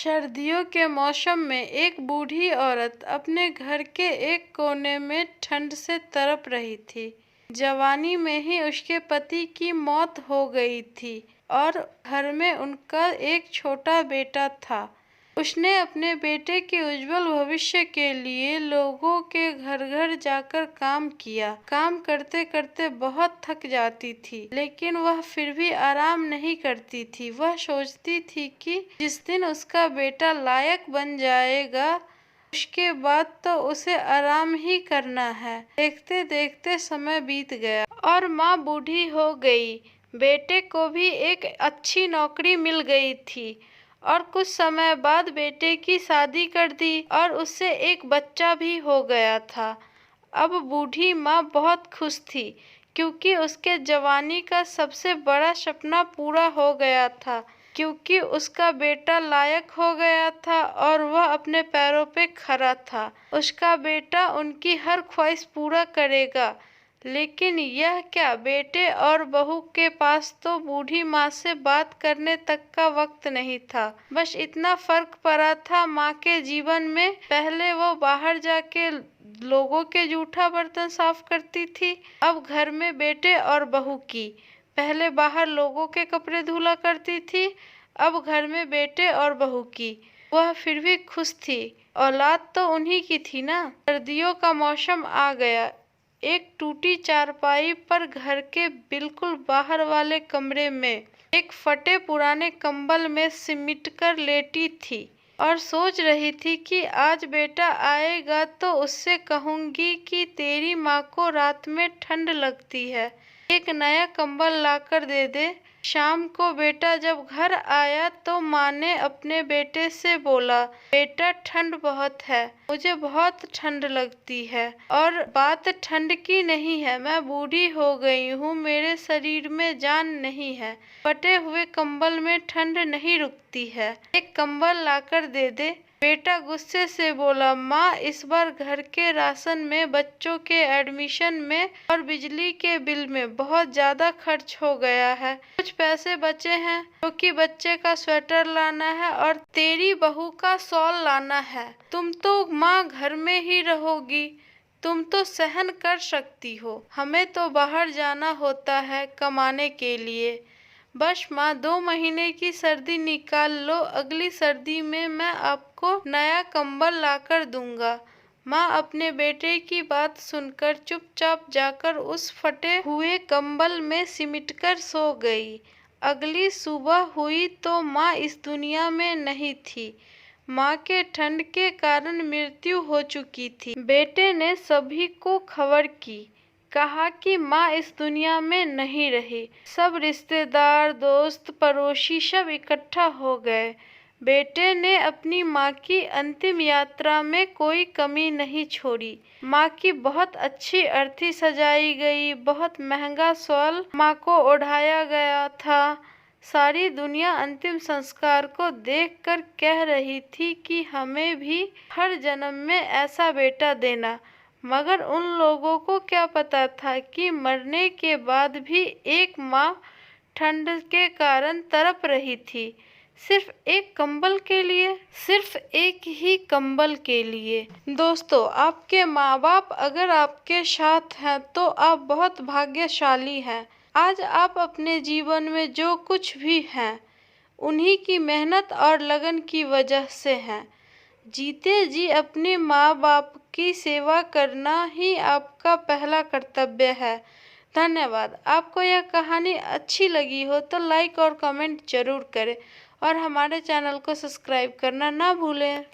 सर्दियों के मौसम में एक बूढ़ी औरत अपने घर के एक कोने में ठंड से तड़प रही थी। जवानी में ही उसके पति की मौत हो गई थी और घर में उनका एक छोटा बेटा था। उसने अपने बेटे के उज्जवल भविष्य के लिए लोगों के घर घर जाकर काम किया। काम करते करते बहुत थक जाती थी, लेकिन वह फिर भी आराम नहीं करती थी। वह सोचती थी कि जिस दिन उसका बेटा लायक बन जाएगा, उसके बाद तो उसे आराम ही करना है। देखते देखते समय बीत गया और माँ बूढ़ी हो गई। बेटे को भी एक अच्छी नौकरी मिल गई थी और कुछ समय बाद बेटे की शादी कर दी और उससे एक बच्चा भी हो गया था। अब बूढ़ी माँ बहुत खुश थी, क्योंकि उसके जवानी का सबसे बड़ा सपना पूरा हो गया था, क्योंकि उसका बेटा लायक हो गया था और वह अपने पैरों पे खड़ा था। उसका बेटा उनकी हर ख्वाहिश पूरा करेगा। लेकिन यह क्या, बेटे और बहू के पास तो बूढ़ी माँ से बात करने तक का वक्त नहीं था। बस इतना फर्क पड़ा था माँ के जीवन में। पहले वो बाहर जाके लोगों के जूठा बर्तन साफ करती थी, अब घर में बेटे और बहू की। पहले बाहर लोगों के कपड़े धुला करती थी, अब घर में बेटे और बहू की। वह फिर भी खुश थी, औलाद तो उन्हीं की थी ना। सर्दियों का मौसम आ गया। एक टूटी चारपाई पर घर के बिल्कुल बाहर वाले कमरे में एक फटे पुराने कंबल में सिमटकर लेटी थी और सोच रही थी कि आज बेटा आएगा तो उससे कहूंगी कि तेरी माँ को रात में ठंड लगती है, एक नया कंबल लाकर दे दे। शाम को बेटा जब घर आया तो माँ ने अपने बेटे से बोला, बेटा ठंड बहुत है, मुझे बहुत ठंड लगती है। और बात ठंड की नहीं है, मैं बूढ़ी हो गई हूँ, मेरे शरीर में जान नहीं है। फटे हुए कंबल में ठंड नहीं रुकती है, एक कंबल लाकर दे दे। बेटा गुस्से से बोला, माँ इस बार घर के राशन में, बच्चों के एडमिशन में और बिजली के बिल में बहुत ज्यादा खर्च हो गया है। कुछ पैसे बचे हैं, क्योंकि बच्चे का स्वेटर लाना है और तेरी बहू का शॉल लाना है। तुम तो माँ घर में ही रहोगी, तुम तो सहन कर सकती हो, हमें तो बाहर जाना होता है कमाने के लिए। बस माँ 2 महीने की सर्दी निकाल लो, अगली सर्दी में मैं आपको नया कंबल लाकर दूंगा। माँ अपने बेटे की बात सुनकर चुपचाप जाकर उस फटे हुए कंबल में सिमटकर सो गई। अगली सुबह हुई तो माँ इस दुनिया में नहीं थी। माँ के ठंड के कारण मृत्यु हो चुकी थी। बेटे ने सभी को खबर की, कहा कि माँ इस दुनिया में नहीं रही। सब रिश्तेदार, दोस्त, पड़ोसी सब इकट्ठा हो गए। बेटे ने अपनी माँ की अंतिम यात्रा में कोई कमी नहीं छोड़ी। माँ की बहुत अच्छी अर्थी सजाई गई, बहुत महंगा शॉल माँ को ओढ़ाया गया था। सारी दुनिया अंतिम संस्कार को देखकर कह रही थी कि हमें भी हर जन्म में ऐसा बेटा देना। मगर उन लोगों को क्या पता था कि मरने के बाद भी एक माँ ठंड के कारण तड़प रही थी, सिर्फ एक कंबल के लिए, सिर्फ एक ही कंबल के लिए। दोस्तों, आपके माँ बाप अगर आपके साथ हैं तो आप बहुत भाग्यशाली हैं। आज आप अपने जीवन में जो कुछ भी हैं, उन्हीं की मेहनत और लगन की वजह से हैं। जीते जी अपने माँ बाप की सेवा करना ही आपका पहला कर्तव्य है। धन्यवाद। आपको यह कहानी अच्छी लगी हो तो लाइक और कमेंट जरूर करें और हमारे चैनल को सब्सक्राइब करना ना भूलें।